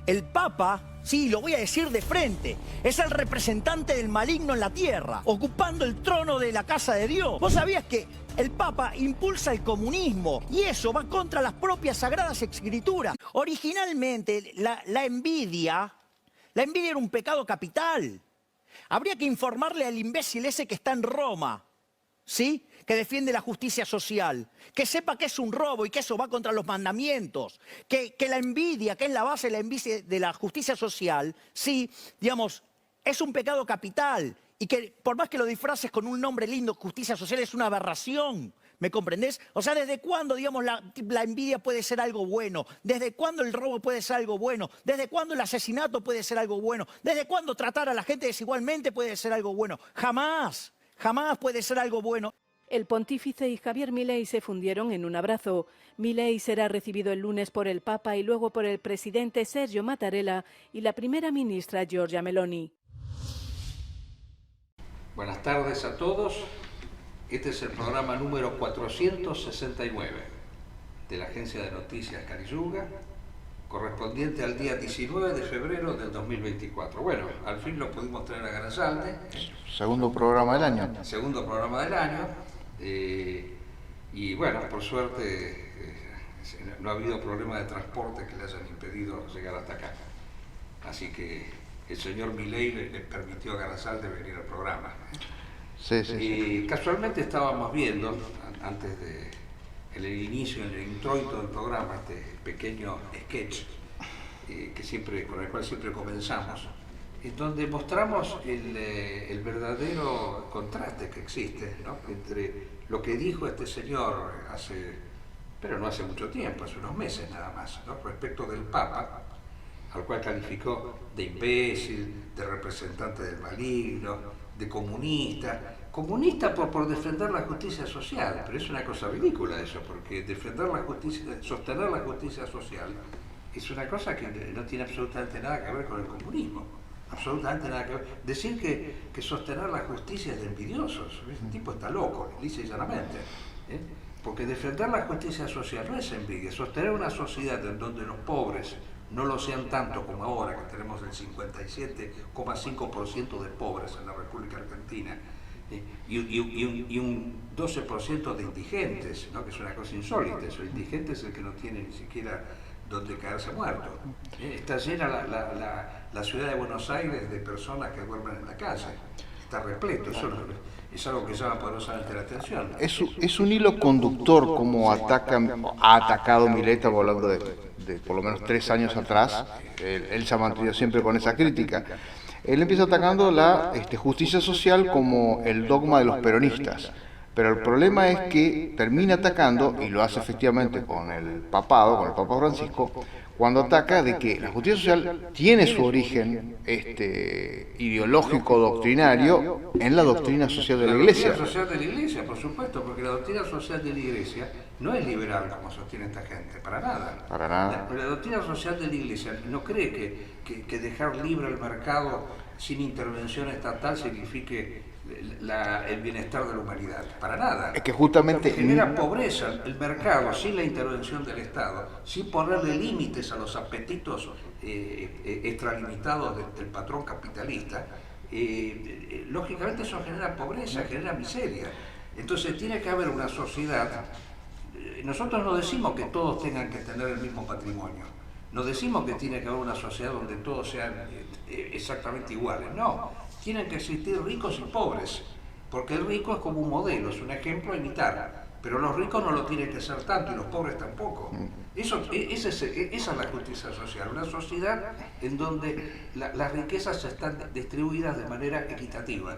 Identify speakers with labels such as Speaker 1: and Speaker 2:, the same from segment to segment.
Speaker 1: El Papa, sí, lo voy a decir de frente, es el representante del maligno en la tierra, ocupando el trono de la casa de Dios. ¿Vos sabías que el Papa impulsa el comunismo y eso va contra las propias sagradas escrituras? Originalmente, la envidia era un pecado capital. Habría que informarle al imbécil ese que está en Roma, ¿sí?, que defiende la justicia social, que sepa que es un robo y que eso va contra los mandamientos, que la envidia, que es la base de la justicia social, sí, digamos, es un pecado capital y que por más que lo disfraces con un nombre lindo, justicia social, es una aberración. ¿Me comprendés? O sea, ¿desde cuándo, digamos, la envidia puede ser algo bueno? ¿Desde cuándo el robo puede ser algo bueno? ¿Desde cuándo el asesinato puede ser algo bueno? ¿Desde cuándo tratar a la gente desigualmente puede ser algo bueno? Jamás, jamás puede ser algo bueno.
Speaker 2: El pontífice y Javier Milei se fundieron en un abrazo. Milei será recibido el lunes por el Papa y luego por el presidente Sergio Mattarella y la primera ministra Giorgia Meloni.
Speaker 3: Buenas tardes a todos. Este es el programa número 469 de la Agencia de Noticias Carilluga, correspondiente al día 19 de febrero del 2024. Bueno, al fin lo pudimos traer a Garasalde.
Speaker 4: Segundo programa del año.
Speaker 3: Segundo programa del año. Y bueno, por suerte no ha habido problema de transporte que le hayan impedido llegar hasta acá. Así que el señor Milei le permitió a Garasalde venir al programa.
Speaker 4: Sí, sí, sí.
Speaker 3: Casualmente estábamos viendo, antes de el inicio, en el introito del programa, este pequeño sketch con el cual siempre comenzamos, en donde mostramos el verdadero contraste que existe, ¿no?, entre lo que dijo este señor pero no hace mucho tiempo, hace unos meses nada más, ¿no?, respecto del Papa, al cual calificó de imbécil, de representante del maligno, de comunista por defender la justicia social, pero es una cosa ridícula eso, porque sostener la justicia social es una cosa que no tiene absolutamente nada que ver con el comunismo, absolutamente nada que ver. Decir que sostener la justicia es de envidiosos, ese tipo está loco, lisa y llanamente, porque defender la justicia social no es envidia, sostener una sociedad en donde los pobres no lo sean tanto como ahora, que tenemos el 57,5% de pobres en la República Argentina, y un 12% de indigentes, ¿no?, que es una cosa insólita. El indigente es el que no tiene ni siquiera donde caerse muerto. Está llena la ciudad de Buenos Aires de personas que duermen en la calle. Está repleto. Eso es algo que llama poderosamente la atención.
Speaker 4: Es un hilo conductor como ha atacado Milei, estamos hablando de por lo menos 3 años atrás. Él se ha mantenido siempre con esa crítica. Él empieza atacando la justicia social como el dogma de los peronistas. Pero el problema es que termina atacando, y lo hace efectivamente con el papado, con el Papa Francisco, cuando ataca de que la justicia social tiene su origen ideológico, doctrinario, en la doctrina social de la Iglesia.
Speaker 3: La doctrina social de la Iglesia, por supuesto, porque la doctrina social de la Iglesia no es liberal como sostiene esta gente, para nada.
Speaker 4: Para nada.
Speaker 3: La doctrina social de la Iglesia no cree que dejar libre el mercado sin intervención estatal signifique el bienestar de la humanidad, para nada.
Speaker 4: Es que justamente
Speaker 3: genera pobreza el mercado sin la intervención del Estado, sin ponerle límites a los apetitos extralimitados del patrón capitalista. Lógicamente eso genera pobreza, genera miseria. Entonces tiene que haber una sociedad. Nosotros no decimos que todos tengan que tener el mismo patrimonio, no decimos que tiene que haber una sociedad donde todos sean exactamente iguales, no. Tienen que existir ricos y pobres, porque el rico es como un modelo, es un ejemplo a imitar, pero los ricos no lo tienen que ser tanto y los pobres tampoco. Esa es la justicia social, una sociedad en donde las riquezas están distribuidas de manera equitativa.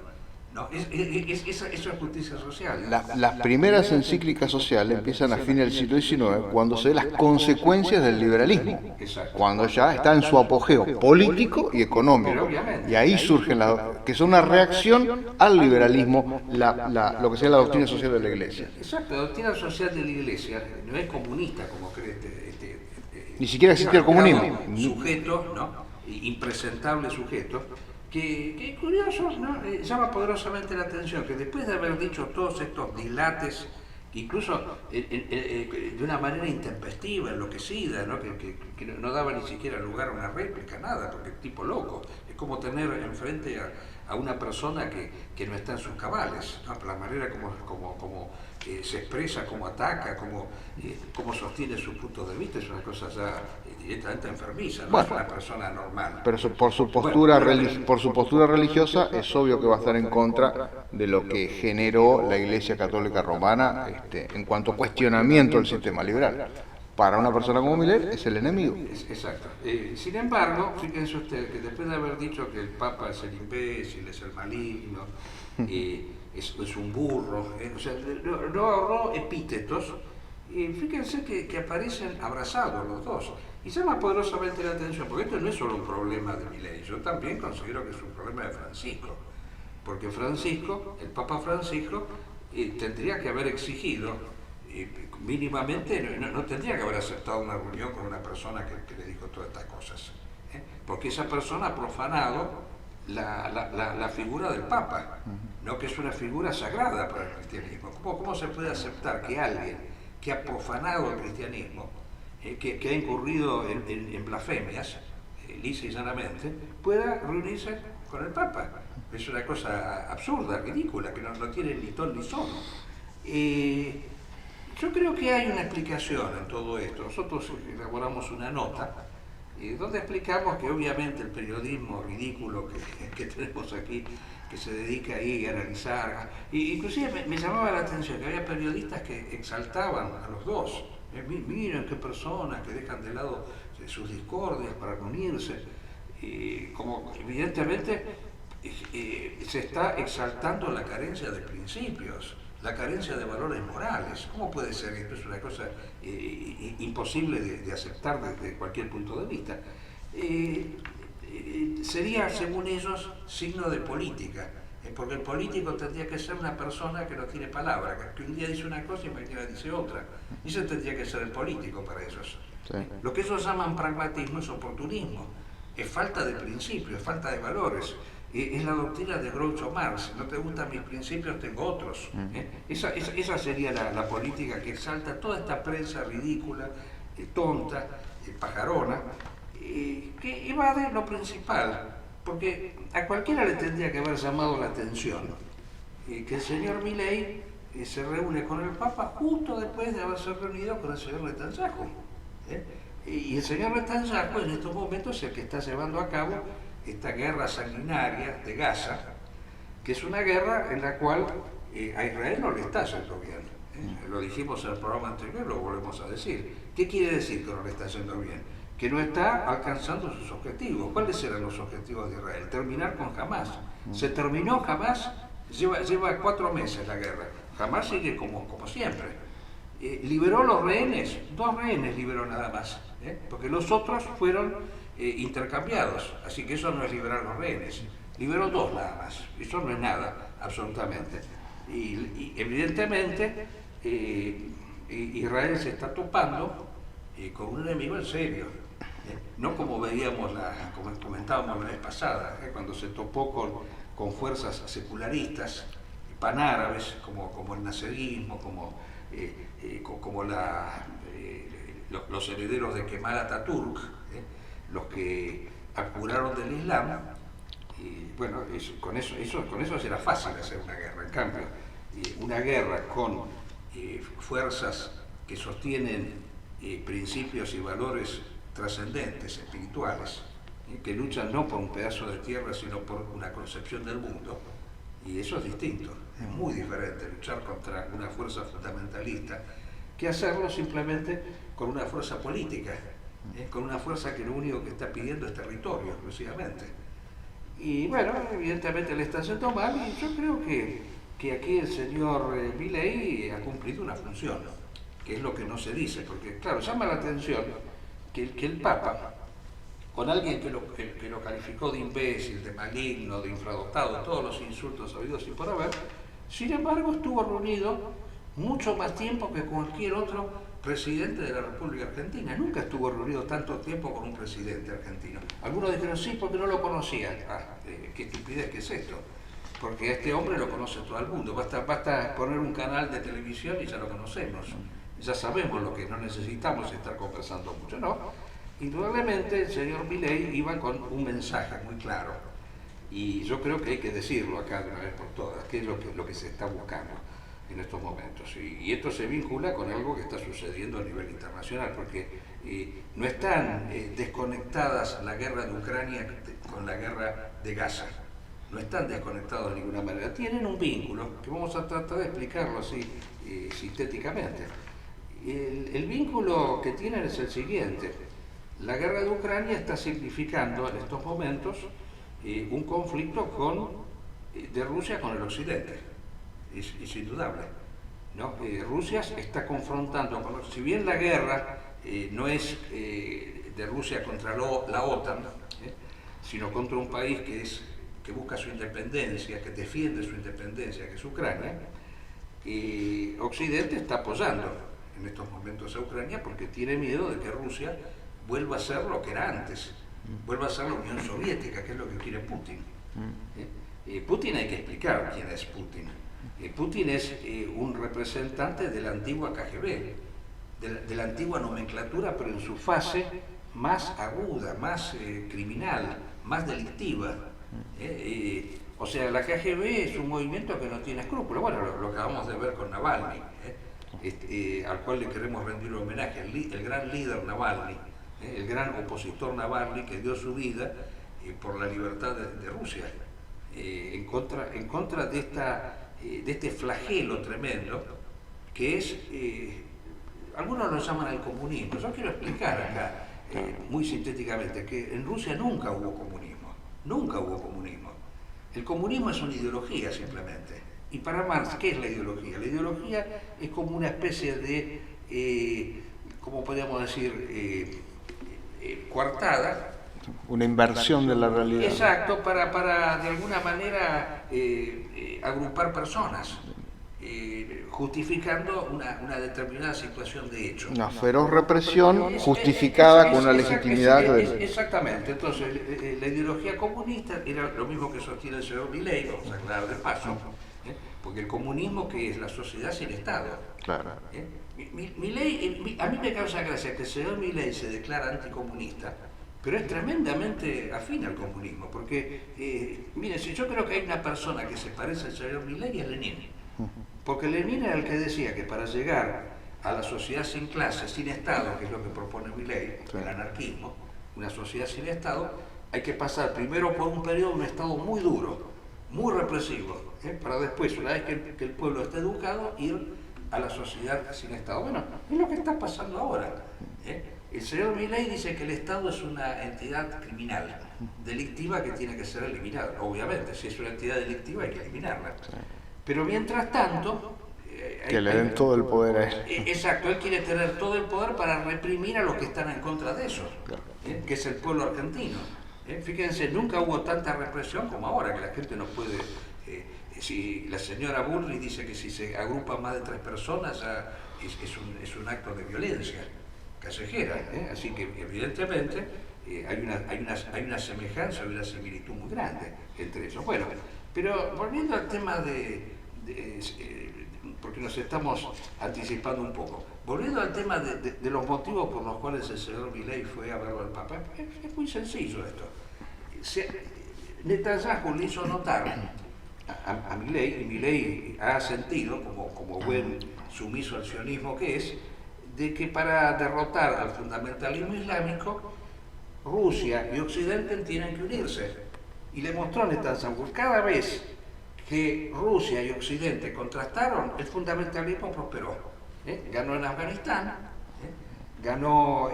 Speaker 3: No, eso es justicia social.
Speaker 4: Las primeras encíclicas sociales empiezan a fines del siglo XIX, cuando se ven las consecuencias del liberalismo, cuando ya está en su apogeo político y económico. Y ahí surgen, que son una reacción al liberalismo, lo que sea la doctrina social de la Iglesia.
Speaker 3: Exacto, la doctrina social de la Iglesia no es comunista, como cree
Speaker 4: ni siquiera existía el comunismo.
Speaker 3: Sujetos, ¿no?, impresentables sujetos, que curioso, ¿no?, llama poderosamente la atención que después de haber dicho todos estos dilates incluso de una manera intempestiva, enloquecida, ¿no? Que no daba ni siquiera lugar a una réplica, nada, porque es tipo loco. Es como tener enfrente a una persona que no está en sus cabales, ¿no? La manera como se expresa, cómo ataca, cómo sostiene sus puntos de vista, es una cosa ya directamente enfermiza, no es una persona normal.
Speaker 4: Pero por su postura religiosa es obvio que va a estar en contra de lo que generó la Iglesia Católica Romana en cuanto a cuestionamiento del sistema liberal. Para una persona como Milei es el enemigo.
Speaker 3: Exacto. Sin embargo, fíjense usted que después de haber dicho que el Papa es el imbécil, es el maligno, es un burro, o sea, no ahorró epítetos, fíjense que aparecen abrazados los dos. Y llama poderosamente la atención, porque esto no es solo un problema de Milei, yo también considero que es un problema de Francisco, porque Francisco, el Papa Francisco, tendría que haber exigido mínimamente, no tendría que haber aceptado una reunión con una persona que le dijo todas estas cosas, porque esa persona ha profanado la figura del Papa, ¿no? Que es una figura sagrada para el cristianismo. ¿Cómo se puede aceptar que alguien que ha profanado el cristianismo, que ha incurrido en blasfemias, lisa y llanamente, pueda reunirse con el Papa? Es una cosa absurda, ridícula, que no tiene ni ton ni son. Yo creo que hay una explicación en todo esto. Nosotros elaboramos una nota donde explicamos que obviamente el periodismo ridículo que tenemos aquí, que se dedica ahí a analizar, inclusive me llamaba la atención que había periodistas que exaltaban a los dos. Miren qué personas que dejan de lado sus discordias para reunirse, como evidentemente se está exaltando la carencia de principios, la carencia de valores morales. ¿Cómo puede ser? Esto es una cosa imposible de aceptar desde cualquier punto de vista. Sería, según ellos, signo de política, porque el político tendría que ser una persona que no tiene palabra, que un día dice una cosa y mañana dice otra. Y eso tendría que ser el político para ellos. Sí. Lo que ellos llaman pragmatismo es oportunismo, es falta de principios, es falta de valores. Es la doctrina de Groucho Marx: no te gustan mis principios, tengo otros. Esa sería la política que exalta toda esta prensa ridícula, tonta, pajarona, que evade lo principal, porque a cualquiera le tendría que haber llamado la atención que el señor Milei se reúne con el Papa justo después de haberse reunido con el señor Netanyahu. Y el señor Netanyahu en estos momentos es el que está llevando a cabo esta guerra sanguinaria de Gaza, que es una guerra en la cual a Israel no le está yendo bien. Lo dijimos en el programa anterior, lo volvemos a decir. ¿Qué quiere decir que no le está yendo bien? Que no está alcanzando sus objetivos. ¿Cuáles eran los objetivos de Israel? Terminar con Hamás. Se terminó Hamás, lleva 4 meses la guerra. Hamás sigue como siempre. Liberó los rehenes, 2 rehenes liberó nada más, porque los otros fueron intercambiados, así que eso no es liberar los rehenes. Liberó 2 nada más, eso no es nada, absolutamente. Y evidentemente Israel se está topando con un enemigo en serio, no como veíamos, como comentábamos la vez pasada, cuando se topó con fuerzas secularistas, panárabes, como el naserismo, como los herederos de Kemal Atatürk, los que apuraron del Islam. Y bueno, con eso será fácil hacer una guerra. En cambio, una guerra con fuerzas que sostienen principios y valores trascendentes, espirituales, que luchan no por un pedazo de tierra, sino por una concepción del mundo, y eso es distinto, es muy diferente luchar contra una fuerza fundamentalista que hacerlo simplemente con una fuerza política, con una fuerza que lo único que está pidiendo es territorio, exclusivamente. Y bueno, evidentemente le está haciendo mal, y yo creo que aquí el señor Milei ha cumplido una función, que es lo que no se dice, porque claro, llama la atención que el Papa, con alguien que lo calificó de imbécil, de maligno, de infradotado, todos los insultos habidos y por haber, sin embargo estuvo reunido mucho más tiempo que cualquier otro presidente de la República Argentina. Nunca estuvo reunido tanto tiempo con un presidente argentino. Algunos dijeron sí porque no lo conocían. Qué estupidez que es esto. porque a este hombre lo conoce todo el mundo. Basta poner un canal de televisión y ya lo conocemos. Ya sabemos lo que no necesitamos estar conversando mucho, ¿no? Indudablemente el señor Milei iba con un mensaje muy claro. Y yo creo que hay que decirlo acá de una vez por todas, qué es lo que se está buscando en estos momentos. Y esto se vincula con algo que está sucediendo a nivel internacional, porque no están desconectadas la guerra de Ucrania con la guerra de Gaza. No están desconectados de ninguna manera. Tienen un vínculo, que vamos a tratar de explicarlo así sintéticamente. El vínculo que tienen es el siguiente. La guerra de Ucrania está significando en estos momentos un conflicto de Rusia con el Occidente. Es indudable, ¿no? Rusia está confrontando, si bien la guerra no es de Rusia contra la OTAN, sino contra un país que busca su independencia, que defiende su independencia, que es Ucrania, Occidente está apoyando en estos momentos a Ucrania porque tiene miedo de que Rusia vuelva a ser lo que era antes, vuelva a ser la Unión Soviética, que es lo que quiere Putin. Putin hay que explicar quién es Putin. Putin es un representante de la antigua KGB, de la antigua nomenclatura, pero en su fase más aguda, más criminal, más delictiva. O sea, la KGB es un movimiento que no tiene escrúpulos. Bueno, lo acabamos de ver con Navalny, al cual le queremos rendir un homenaje, el gran líder Navalny, el gran opositor Navalny, que dio su vida por la libertad de Rusia, en contra de este flagelo tremendo que es, algunos lo llaman el comunismo. Yo quiero explicar acá, muy sintéticamente, que en Rusia nunca hubo comunismo, nunca hubo comunismo. El comunismo es una ideología simplemente. Y para Marx, ¿qué es la ideología? La ideología es como una especie de, ¿cómo podríamos decir? Coartada.
Speaker 4: Una inversión de la realidad.
Speaker 3: Exacto, para de alguna manera agrupar personas, justificando una determinada situación de hecho.
Speaker 4: Una feroz represión justificada con una legitimidad.
Speaker 3: Exactamente, entonces la ideología comunista era lo mismo que sostiene el señor Milei, vamos a aclarar de paso, porque el comunismo, que es la sociedad sin Estado.
Speaker 4: Claro.
Speaker 3: Milei, a mí me causa gracia que el señor Milei se declara anticomunista, pero es tremendamente afín al comunismo, porque, mire, si yo creo que hay una persona que se parece al señor Milei, es Lenin. Porque Lenin era el que decía que para llegar a la sociedad sin clase, sin Estado, que es lo que propone Milei, el anarquismo, una sociedad sin Estado, hay que pasar primero por un periodo de un Estado muy duro, muy represivo, para después, una vez que el pueblo esté educado, ir a la sociedad sin Estado. Bueno, es lo que está pasando ahora. El señor Milei dice que el Estado es una entidad criminal, delictiva, que tiene que ser eliminada. Obviamente, si es una entidad delictiva hay que eliminarla. Pero mientras tanto...
Speaker 4: que le den todo el poder a él.
Speaker 3: Exacto, él quiere tener todo el poder para reprimir a los que están en contra de eso, que es el pueblo argentino. Fíjense, nunca hubo tanta represión como ahora, que la gente no puede... si la señora Bullrich dice que si se agrupan más de 3 personas es un acto de violencia callejera, así que evidentemente hay una semejanza, hay una similitud muy grande entre ellos. Bueno, pero volviendo al tema porque nos estamos anticipando un poco, volviendo al tema de los motivos por los cuales el señor Milei fue a verlo al Papa, es muy sencillo esto. Netanyahu le hizo notar a Milei, y Milei ha sentido, como buen sumiso al sionismo que es, de que para derrotar al fundamentalismo islámico, Rusia y Occidente tienen que unirse. Y le mostró a Netanyahu, cada vez que Rusia y Occidente contrastaron, el fundamentalismo prosperó. Ganó en Afganistán, ganó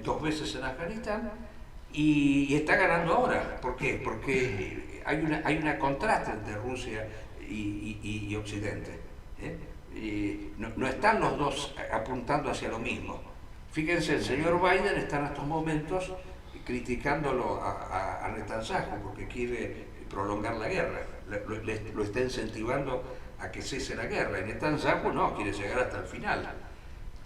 Speaker 3: 2 veces en Afganistán, y está ganando ahora. ¿Por qué? Porque hay una contraste entre Rusia y Occidente. No están los dos apuntando hacia lo mismo. Fíjense, el señor Biden está en estos momentos criticándolo a Netanyahu porque quiere prolongar la guerra, lo está incentivando a que cese la guerra, y Netanyahu no, quiere llegar hasta el final.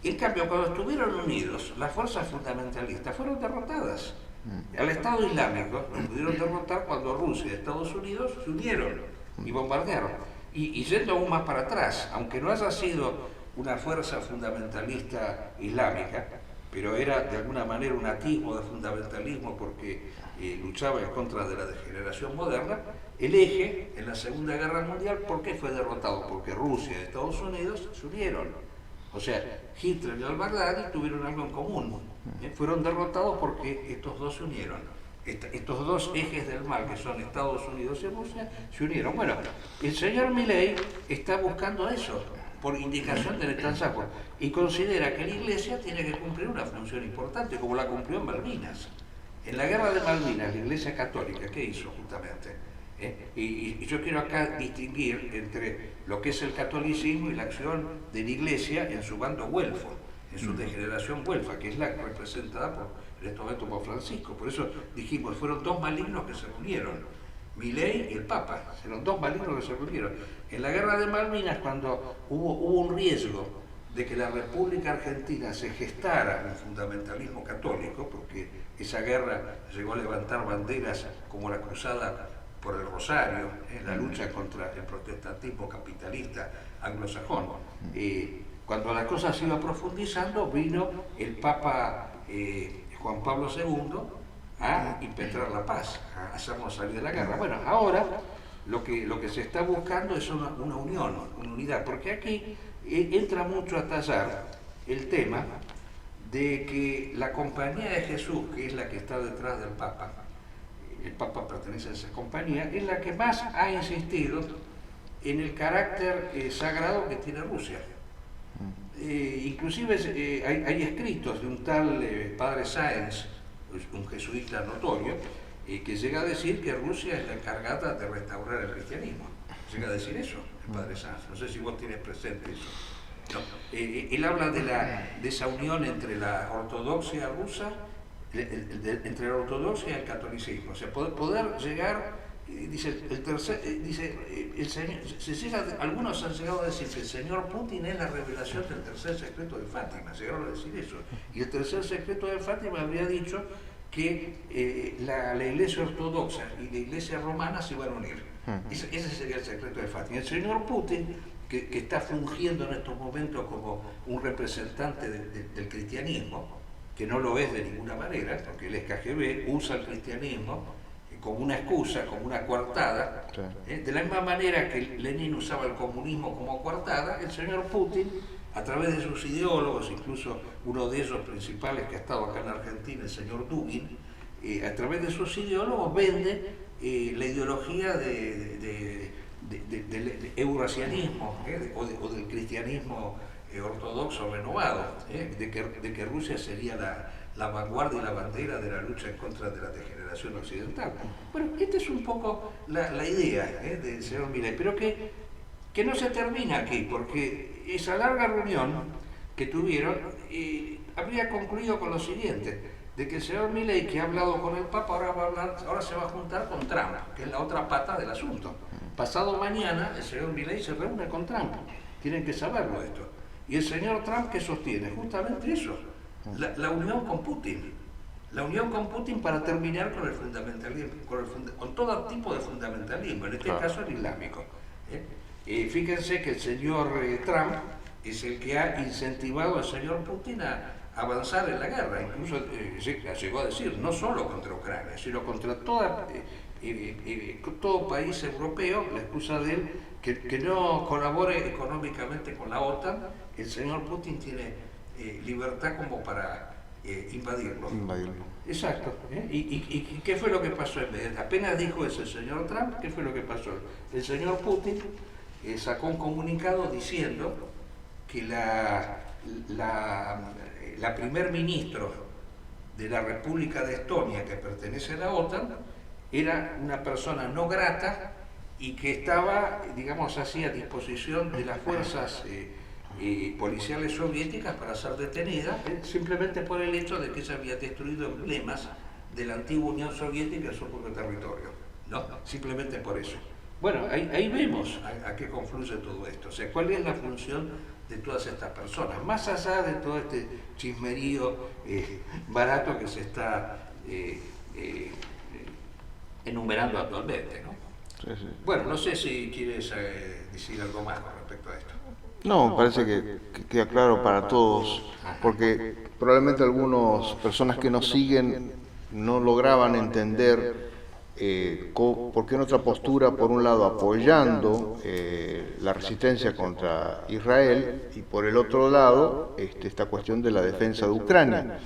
Speaker 3: En cambio, cuando estuvieron unidos, las fuerzas fundamentalistas fueron derrotadas. Al Estado Islámico lo pudieron derrotar cuando Rusia y Estados Unidos se unieron y bombardearon. Y yendo aún más para atrás, aunque no haya sido una fuerza fundamentalista islámica, pero era de alguna manera un atisbo de fundamentalismo porque luchaba en contra de la degeneración moderna, el eje en la Segunda Guerra Mundial, ¿por qué fue derrotado? Porque Rusia y Estados Unidos se unieron. O sea, Hitler y al-Baghdadi tuvieron algo en común. Fueron derrotados porque estos dos se unieron. Estos dos ejes del mal, que son Estados Unidos y Rusia, se unieron. Bueno, el señor Milei está buscando eso, por indicación del Netanyahu, y considera que la Iglesia tiene que cumplir una función importante, como la cumplió en Malvinas. En la guerra de Malvinas, la Iglesia Católica, ¿qué hizo justamente? Y yo quiero acá distinguir entre lo que es el catolicismo y la acción de la Iglesia en su bando güelfo, en su degeneración güelfa, que es la representada en este momento por Francisco. Por eso dijimos, fueron dos malignos que se unieron, Milei y el Papa, fueron dos malignos que se unieron. En la guerra de Malvinas, cuando hubo un riesgo de que la República Argentina se gestara un fundamentalismo católico, porque esa guerra llegó a levantar banderas como la cruzada por el Rosario, en la lucha contra el protestantismo capitalista anglosajón. Cuando la cosa se iba profundizando, vino el Papa Juan Pablo II a impetrar la paz, a hacernos salir de la guerra. Bueno, ahora lo que se está buscando es una unión, una unidad, porque aquí entra mucho a tallar el tema de que la Compañía de Jesús, que es la que está detrás del Papa, el Papa pertenece a esa compañía, es la que más ha insistido en el carácter sagrado que tiene Rusia. Inclusive hay escritos de un tal padre Sáenz, un jesuita notorio, que llega a decir que Rusia es la encargada de restaurar el cristianismo. Llega a decir eso, el padre Sáenz. No sé si vos tienes presente eso. No. Él habla de esa unión entre la ortodoxia rusa, entre la ortodoxia y el catolicismo. O sea, poder llegar... Dice el señor, algunos han llegado a decir que el señor Putin es la revelación del tercer secreto de Fátima, llegaron a decir eso. Y el tercer secreto de Fátima habría dicho que la Iglesia ortodoxa y la Iglesia romana se iban a unir. Ese sería el secreto de Fátima. El señor Putin, que está fungiendo en estos momentos como un representante del cristianismo, que no lo es de ninguna manera, porque él es KGB, usa el cristianismo como una excusa, como una coartada. De la misma manera que Lenin usaba el comunismo como coartada, el señor Putin, a través de sus ideólogos, incluso uno de ellos principales que ha estado acá en Argentina, el señor Dugin, a través de sus ideólogos vende la ideología del eurasianismo o del cristianismo ortodoxo renovado, de que Rusia sería la vanguardia y la bandera de la lucha en contra de la degeneración occidental. Bueno, esta es un poco la idea del señor Milei, pero que no se termina aquí, porque esa larga reunión que tuvieron habría concluido con lo siguiente, de que el señor Milei, que ha hablado con el Papa, ahora se va a juntar con Trump, que es la otra pata del asunto. Pasado mañana el señor Milei se reúne con Trump, tienen que saberlo esto. Y el señor Trump, ¿qué sostiene? Justamente eso, la unión con Putin. La unión con Putin para terminar con el fundamentalismo, con todo tipo de fundamentalismo, en este caso el islámico. Fíjense que el señor Trump es el que ha incentivado al señor Putin a avanzar en la guerra, incluso llegó a decir, no solo contra Ucrania, sino contra todo país europeo, la excusa de él que no colabore económicamente con la OTAN. El señor Putin tiene libertad como para invadirlo. Exacto. ¿Y qué fue lo que pasó en vez? Apenas dijo eso el señor Trump, ¿qué fue lo que pasó? El señor Putin sacó un comunicado diciendo que la primer ministro de la República de Estonia, que pertenece a la OTAN, era una persona no grata y que estaba, digamos así, a disposición de las fuerzas policiales soviéticas para ser detenida, simplemente por el hecho de que ella había destruido emblemas de la antigua Unión Soviética en su propio territorio, ¿no? Simplemente por eso. Bueno, ahí vemos a qué confluye todo esto, o sea, cuál es la función de todas estas personas, más allá de todo este chismerío barato que se está enumerando actualmente, ¿no?
Speaker 4: Sí, sí.
Speaker 3: Bueno, no sé si quieres decir algo más con respecto a esto.
Speaker 4: No, parece que queda claro para todos, porque probablemente algunas personas que nos siguen no lograban entender por qué nuestra postura, por un lado apoyando la resistencia contra Israel y por el otro lado esta cuestión de la defensa de Ucrania.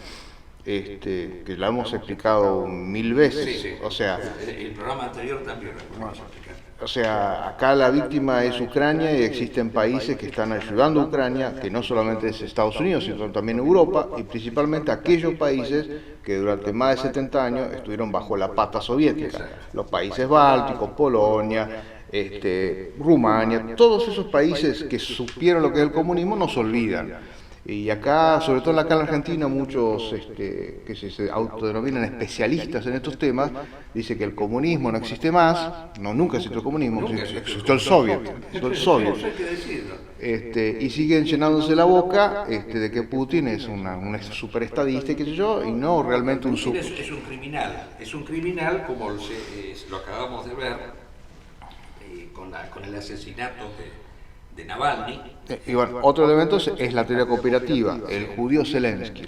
Speaker 4: Que la hemos explicado 1000 veces,
Speaker 3: Sí, sí.
Speaker 4: o sea,
Speaker 3: El programa anterior también lo pudimos explicar.
Speaker 4: o sea, acá la víctima es Ucrania y existen países que están ayudando a Ucrania, que no solamente es Estados Unidos, sino también Europa, y principalmente aquellos países que durante más de 70 años estuvieron bajo la pata soviética. Los países bálticos, Polonia, Rumania, todos esos países que supieron lo que es el comunismo no se olvidan. Y acá, sobre todo acá en la Argentina, muchos que se autodenominan especialistas en estos temas, dicen que el comunismo no existe más, no, nunca existió el comunismo, existió el soviet, y siguen llenándose la boca de que Putin es un superestadista, qué sé yo, y no realmente un
Speaker 3: Putin es un criminal como lo acabamos de ver con el asesinato de Navalny.
Speaker 4: Y bueno, otro elemento es la teoría cooperativa, el judío Zelensky.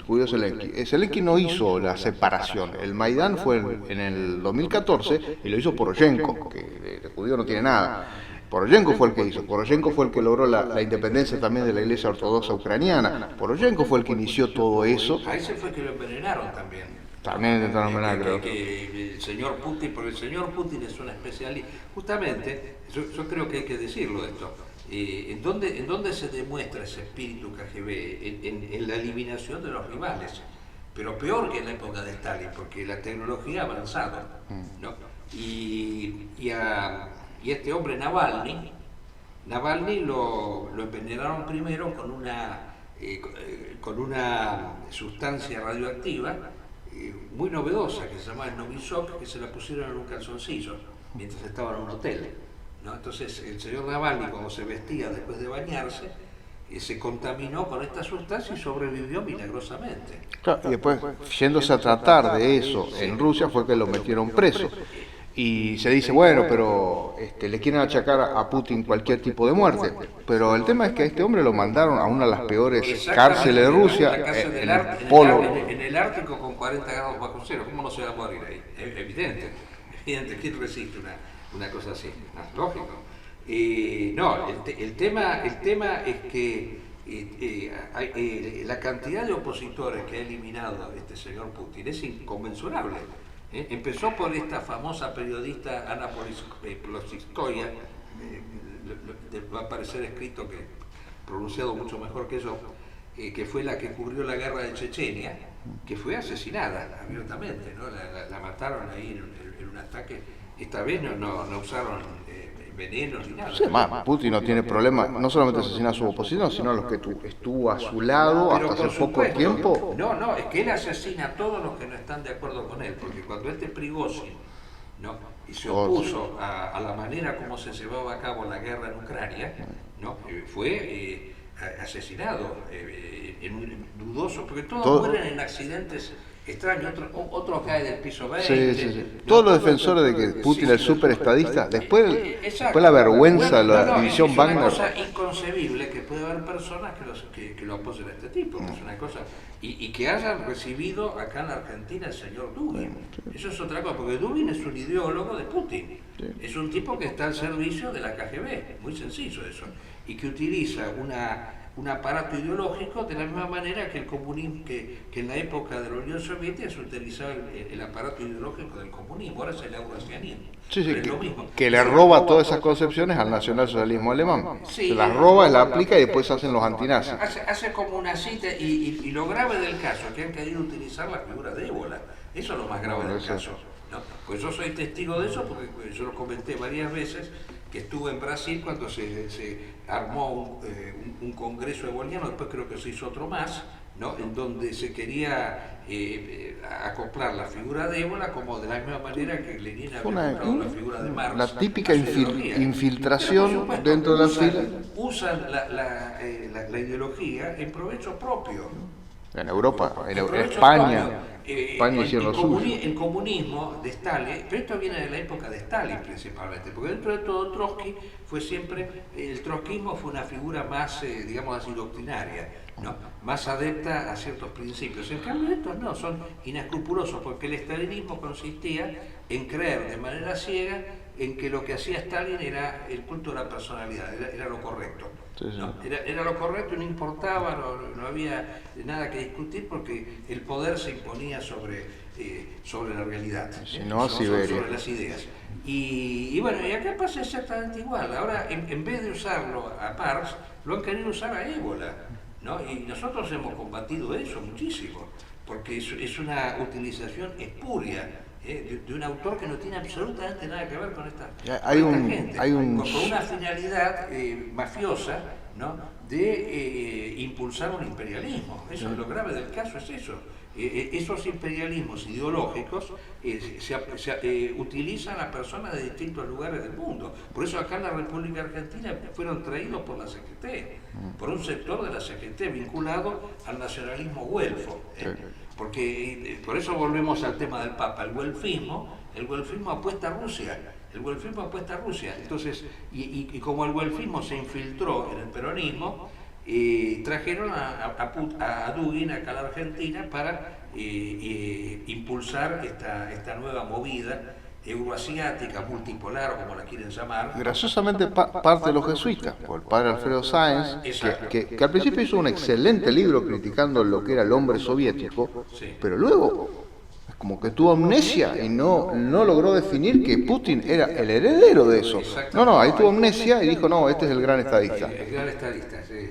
Speaker 4: Zelensky no hizo la separación, el Maidán fue en el 2014 y lo hizo Poroshenko, que de judío no tiene nada. Poroshenko fue el que hizo, Poroshenko fue el que logró la independencia también de la Iglesia Ortodoxa Ucraniana, Poroshenko fue el que inició todo eso.
Speaker 3: A ese fue que lo envenenaron también.
Speaker 4: También intentaron envenenar, creo.
Speaker 3: Que el señor Putin, porque el señor Putin es un especialista. Justamente, yo creo que hay que decirlo esto. ¿En dónde se demuestra ese espíritu KGB? En la eliminación de los rivales, pero peor que en la época de Stalin, porque la tecnología ha avanzado, ¿no? Y este hombre Navalny lo envenenaron primero con una sustancia radioactiva muy novedosa que se llama el Novichok, que se la pusieron en un calzoncillo mientras estaba en un hotel, ¿no? Entonces el señor Navalny, cuando se vestía después de bañarse, se contaminó con esta sustancia y sobrevivió milagrosamente.
Speaker 4: Claro, y después, yéndose a tratar de eso en Rusia, fue que lo metieron preso. Y se dice, bueno, pero le quieren achacar a Putin cualquier tipo de muerte. Pero el tema es que a este hombre lo mandaron a una de las peores cárceles de Rusia, en el polo.
Speaker 3: En el Ártico con 40 grados bajo cero. ¿Cómo no se va a morir ahí? Es evidente. ¿Quién resiste una cosa así? ¿No? Lógico. No, el tema es que la cantidad de opositores que ha eliminado este señor Putin es inconmensurable. Empezó por esta famosa periodista Ana Politkovskaya, va a aparecer escrito, que pronunciado mucho mejor que yo, que fue la que cubrió la guerra de Chechenia, que fue asesinada abiertamente, ¿no? La mataron ahí en un ataque. Esta vez no usaron venenos ni nada.
Speaker 4: Sí, Putin no tiene problema, no solamente asesinar a su oposición, sino a los que estuvo a su lado hasta hace poco tiempo.
Speaker 3: No, es que él asesina a todos los que no están de acuerdo con él, porque cuando Prigozhin, ¿no? Y se opuso a la manera como se llevaba a cabo la guerra en Ucrania, ¿no? Fue asesinado, dudoso, porque todos mueren en accidentes extraño, otro cae del piso 20.
Speaker 4: Sí. Todos los defensores de que Putin es el superestadista, después la vergüenza de la división Wagner.
Speaker 3: Es una cosa inconcebible que puede haber personas que lo apoyen a este tipo, es una cosa, y que hayan recibido acá en la Argentina el señor Dugin. Eso es otra cosa, porque Dugin es un ideólogo de Putin, es un tipo que está al servicio de la KGB, muy sencillo eso, y que utiliza un aparato ideológico de la misma manera que el comunismo, que en la época de la Unión Soviética se utilizaba el aparato ideológico del comunismo, ahora es el eurasianismo.
Speaker 4: Que le roba todas esas concepciones al nacionalsocialismo alemán. Se las roba, las aplica y después hacen los antinazis.
Speaker 3: Hace como una cita, y lo grave del caso es que han querido utilizar la figura de Ébola. Eso es lo más grave del caso, ¿no? Pues yo soy testigo de eso porque yo lo comenté varias veces, que estuve en Brasil cuando se armó un congreso eboliano, después creo que se hizo otro más, ¿no? En donde se quería acoplar la figura de Ébola como de la misma manera que Lenin había acoplado la figura de Marx.
Speaker 4: La típica infiltración dentro de la fila.
Speaker 3: Usan la ideología en provecho propio.
Speaker 4: En Europa, en
Speaker 3: Aprovecho,
Speaker 4: España.
Speaker 3: Claudio,
Speaker 4: España hicieron lo suyo.
Speaker 3: el comunismo de Stalin, pero esto viene de la época de Stalin principalmente, porque dentro de todo Trotsky fue siempre, el trotskismo fue una figura más, digamos así, doctrinaria, ¿no? Más adepta a ciertos principios. En cambio estos no, son inescrupulosos, porque el stalinismo consistía en creer de manera ciega en que lo que hacía Stalin era el culto de la personalidad, era lo correcto.
Speaker 4: Sí, sí.
Speaker 3: ¿No? Era lo correcto, no importaba, no había nada que discutir porque el poder se imponía sobre la realidad,
Speaker 4: Si no, a Siberia.
Speaker 3: sobre las ideas. Y bueno, y acá pasa exactamente igual. Ahora, en vez de usarlo a Marx, lo han querido usar a Ébola, ¿no? Y nosotros hemos combatido eso muchísimo, porque es una utilización espuria de un autor que no tiene absolutamente nada que ver con esta gente, con una finalidad mafiosa, ¿no? De impulsar un imperialismo. Eso es lo grave del caso, es eso. Esos imperialismos ideológicos utilizan a personas de distintos lugares del mundo. Por eso acá en la República Argentina fueron traídos por la CGT, por un sector de la CGT vinculado al nacionalismo güelfo. Porque por eso volvemos al tema del Papa, el güelfismo apuesta a Rusia. El güelfismo apuesta a Rusia. Entonces, y como el güelfismo se infiltró en el peronismo, trajeron a Dugin acá a la Argentina para impulsar esta nueva movida euroasiática, multipolar, o como la quieren llamar.
Speaker 4: Graciosamente parte de los jesuitas, por el padre Alfredo Sáenz, que al principio hizo un excelente libro criticando lo que era el hombre soviético,
Speaker 3: Sí.
Speaker 4: pero luego es como que tuvo amnesia y no logró definir que Putin era el heredero de eso. No, ahí tuvo amnesia y dijo, no, este es el gran estadista.
Speaker 3: El gran estadista, sí.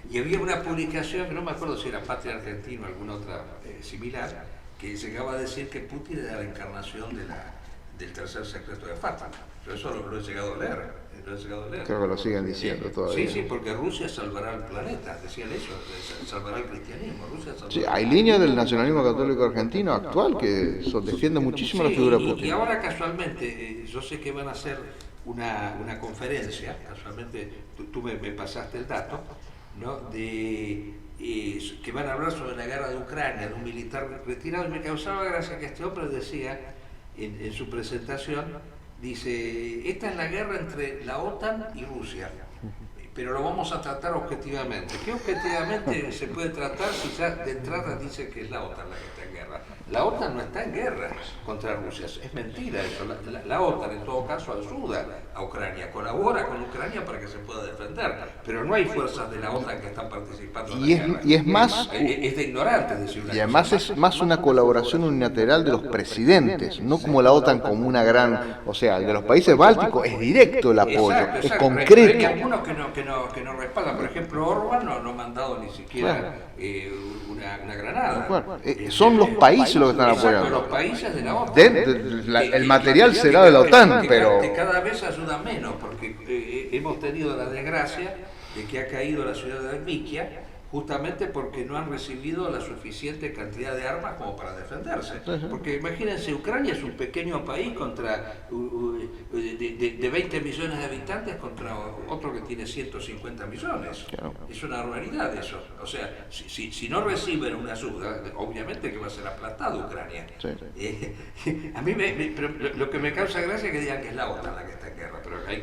Speaker 3: Y había una publicación, que no me acuerdo si era Patria Argentina o alguna otra similar, que llegaba a decir que Putin era la encarnación del tercer secreto de Fátima. Yo eso lo he llegado a leer.
Speaker 4: Creo que lo siguen diciendo todavía.
Speaker 3: Sí, porque Rusia salvará el planeta, decían eso, salvará el cristianismo. Rusia salvará
Speaker 4: Sí,
Speaker 3: el
Speaker 4: hay
Speaker 3: planeta.
Speaker 4: líneas del nacionalismo católico argentino actual que defiende muchísimo la figura de
Speaker 3: y
Speaker 4: Putin.
Speaker 3: ahora casualmente, yo sé que van a hacer una conferencia, casualmente tú me pasaste el dato, ¿no? Que van a hablar sobre la guerra de Ucrania, de un militar retirado, y me causaba gracia que este hombre decía en su presentación, dice, esta es la guerra entre la OTAN y Rusia, pero lo vamos a tratar objetivamente. ¿Qué objetivamente se puede tratar si ya de entrada dice que es la OTAN la que está en guerra? La OTAN no está en guerra contra Rusia, es mentira eso. La OTAN en todo caso ayuda a Ucrania, colabora con Ucrania para que se pueda defender, pero no hay fuerzas de la OTAN que están participando en la guerra.
Speaker 4: Y es más...
Speaker 3: Es de ignorantes decir una
Speaker 4: Y además
Speaker 3: cosa.
Speaker 4: es más una colaboración unilateral de los presidentes, no como la OTAN como una gran... O sea, el de los países bálticos es directo el apoyo,
Speaker 3: Exacto,
Speaker 4: es
Speaker 3: exacto. Hay
Speaker 4: concreto.
Speaker 3: algunos que no respaldan. Por ejemplo, Orbán no ha mandado ni siquiera una granada.
Speaker 4: Bueno, son los países los que están
Speaker 3: Exacto,
Speaker 4: apoyando.
Speaker 3: los países de la OTAN.
Speaker 4: El material será de la OTAN, pero...
Speaker 3: Que cada vez ayuda menos, porque hemos tenido la desgracia de que ha caído la ciudad de Mikia, justamente porque no han recibido la suficiente cantidad de armas como para defenderse. Porque imagínense, Ucrania es un pequeño país de 20 millones de habitantes contra otro que tiene 150 millones.
Speaker 4: Claro.
Speaker 3: Es una barbaridad eso. O sea, si no reciben una ayuda, obviamente que va a ser aplastado Ucrania.
Speaker 4: Sí.
Speaker 3: A mí pero lo que me causa gracia es que digan que es la OTAN la que está en guerra, pero hay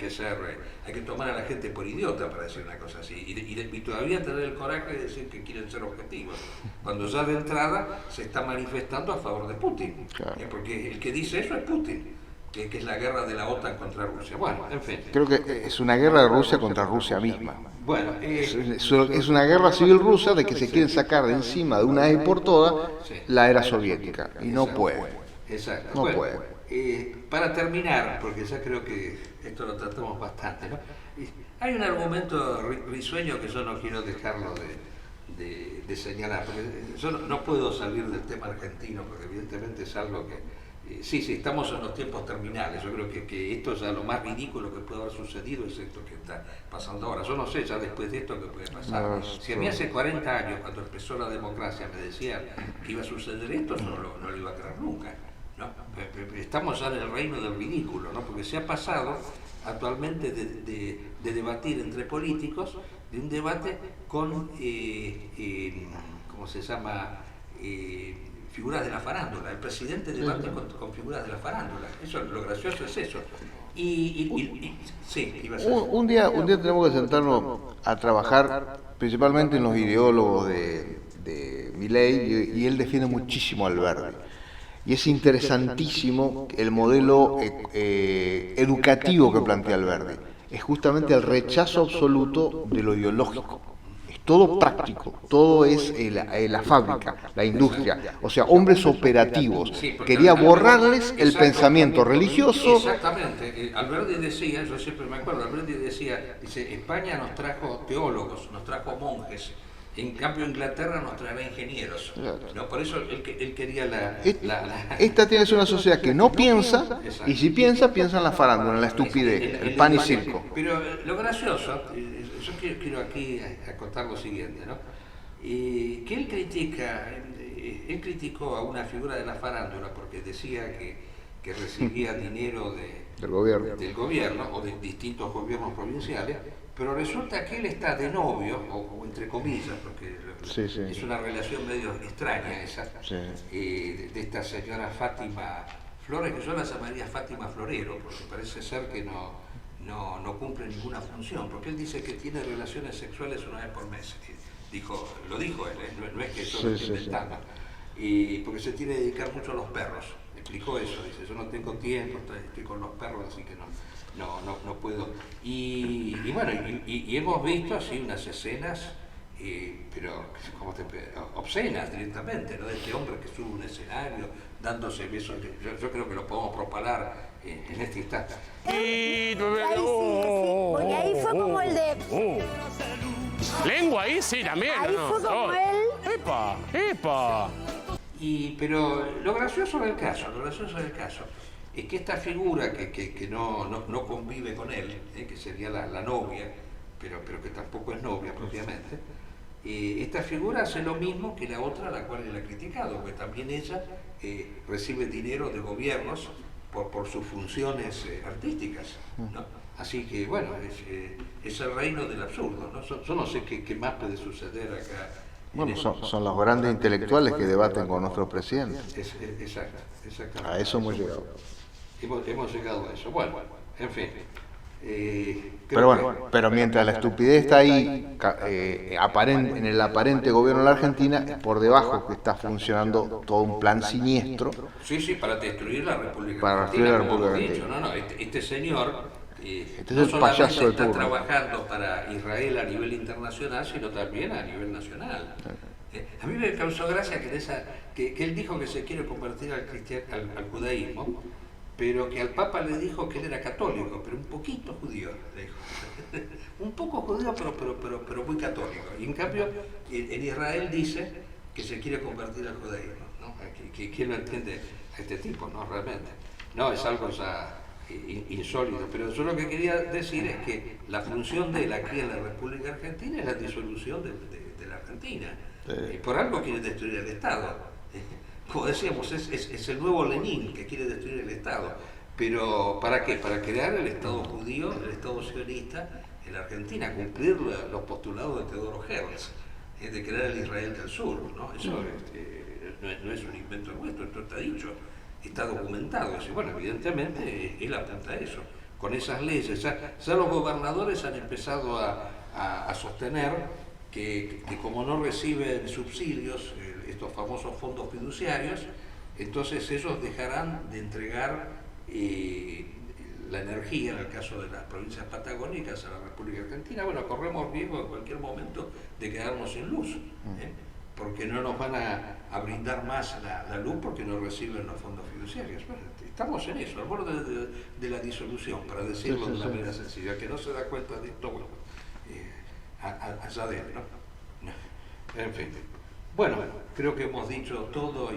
Speaker 3: que tomar a la gente por idiota para decir una cosa así. Y todavía tener el coraje de decir que quieren ser objetivos, cuando ya de entrada se está manifestando a favor de Putin.
Speaker 4: Claro.
Speaker 3: Porque el que dice eso es Putin, que es la guerra de la OTAN contra Rusia. Bueno, en fin.
Speaker 4: Creo que es una guerra de Rusia contra Rusia misma.
Speaker 3: Bueno,
Speaker 4: Es una guerra civil rusa de que se quieren sacar de encima de una vez por todas la era soviética. Y no puede.
Speaker 3: Exacto.
Speaker 4: No
Speaker 3: Bueno,
Speaker 4: puede.
Speaker 3: para terminar, porque ya creo que esto lo tratamos bastante, ¿no? Hay un argumento risueño que yo no quiero dejarlo de señalar, porque yo no puedo salir del tema argentino, porque evidentemente es algo que... Sí, estamos en los tiempos terminales. Yo creo que esto es ya lo más ridículo que puede haber sucedido, es esto que está pasando ahora. Yo no sé ya después de esto qué puede pasar.
Speaker 4: No,
Speaker 3: Si a mí hace 40 años, cuando empezó la democracia, me decían que iba a suceder esto, no lo iba a creer nunca, ¿no? Estamos ya en el reino del ridículo, ¿no? Porque se ha pasado actualmente de debatir entre políticos, de un debate con, ¿cómo ¿cómo se llama? Figuras de la farándula. El presidente debate con figuras de la farándula. Eso, lo gracioso es eso. Sí, iba a ser.
Speaker 4: Un día tenemos que sentarnos a trabajar principalmente en los ideólogos de Milei, y él defiende muchísimo al verde. Y es interesantísimo el modelo educativo que plantea el verde. Es justamente el rechazo absoluto de lo ideológico. Es todo práctico, todo es la fábrica, la industria. O sea, hombres operativos.
Speaker 3: Sí,
Speaker 4: Quería borrarles el pensamiento religioso.
Speaker 3: Exactamente. Alberti decía, yo siempre me acuerdo, Alberti decía, dice, España nos trajo teólogos, nos trajo monjes. En cambio, Inglaterra nos traerá ingenieros. ¿No? Por eso él quería
Speaker 4: Esta tiene una sociedad que no piensa, y si piensa en la farándula, en la estupidez, el pan y circo.
Speaker 3: Pero lo gracioso, yo quiero aquí acotar lo siguiente, ¿no? Que él criticó a una figura de la farándula porque decía que recibía dinero del gobierno o de distintos gobiernos provinciales. Pero resulta que él está de novio, o entre comillas, porque es una relación medio extraña esa, de esta señora Fátima Flores, que yo la llamaría Fátima Florero, porque parece ser que no cumple ninguna función, porque él dice que tiene relaciones sexuales una vez por mes. Lo dijo él, no es que yo lo esté inventando, y porque se tiene que dedicar mucho a los perros. Explicó eso, dice, yo no tengo tiempo, estoy con los perros, así que no puedo. Y bueno, y hemos visto así unas escenas, pero obscenas directamente, ¿no? De este hombre que sube a un escenario dándose besos. Yo creo que lo podemos propalar en este instante.
Speaker 5: Ahí sí, porque ahí fue como el de...
Speaker 6: Lengua ahí sí también.
Speaker 5: Ahí fue como él.
Speaker 6: ¡Epa!
Speaker 3: Pero lo gracioso del caso es que esta figura que no convive con él, que sería la novia, pero que tampoco es novia propiamente, esta figura hace lo mismo que la otra, la cual él ha criticado, porque también ella recibe dinero de gobiernos por sus funciones artísticas, ¿no? Así que bueno, es el reino del absurdo, ¿no? Yo no sé qué más puede suceder acá.
Speaker 4: Bueno, son los grandes intelectuales que debaten con nuestros presidentes.
Speaker 3: Exactamente.
Speaker 4: A eso hemos llegado.
Speaker 3: Hemos llegado a eso. Bueno, en fin.
Speaker 4: Pero mientras la estupidez está ahí, en el aparente gobierno de la Argentina, por debajo que está funcionando todo un plan siniestro.
Speaker 3: Sí, para destruir la República
Speaker 4: Para
Speaker 3: Argentina.
Speaker 4: destruir la República Argentina.
Speaker 3: No, este señor
Speaker 4: Este
Speaker 3: no
Speaker 4: es el payaso de
Speaker 3: está
Speaker 4: turno.
Speaker 3: trabajando para Israel a nivel internacional, sino también a nivel nacional. A mí me causó gracia que él dijo que se quiere convertir al judaísmo, pero que al Papa le dijo que él era católico, pero un poquito judío, le dijo. Un poco judío, pero muy católico. Y en cambio, en Israel dice que se quiere convertir al judaísmo, ¿no? ¿Quién lo entiende a este tipo, no? Realmente. No, es algo ya insólito, pero yo lo que quería decir es que la función de él aquí en la República Argentina es la disolución de la Argentina. Por algo quiere destruir el Estado. Como decíamos, es el nuevo Lenin que quiere destruir el Estado. Pero ¿para qué? Para crear el Estado judío, el Estado sionista en la Argentina, cumplir los postulados de Teodoro Herzl, de crear el Israel del Sur, ¿no? Eso no es un invento nuestro, esto está dicho. Está documentado. Bueno, evidentemente él apunta a eso. Con esas leyes, ya los gobernadores han empezado a sostener que como no reciben subsidios, estos famosos fondos fiduciarios, entonces ellos dejarán de entregar la energía, en el caso de las provincias patagónicas, a la República Argentina. Bueno, corremos riesgo en cualquier momento de quedarnos sin luz. Porque no nos van a brindar más la luz porque no reciben los fondos fiduciarios. Bueno, estamos en eso, al borde de la disolución, para decirlo de una manera sencilla. Que no se da cuenta de esto, bueno, allá adentro, ¿no? En fin. Bueno, creo que hemos dicho todo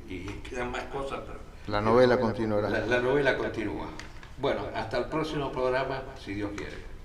Speaker 3: y quedan más cosas. Pero
Speaker 4: la novela continuará.
Speaker 3: La novela continúa. Bueno, hasta el próximo programa, si Dios quiere.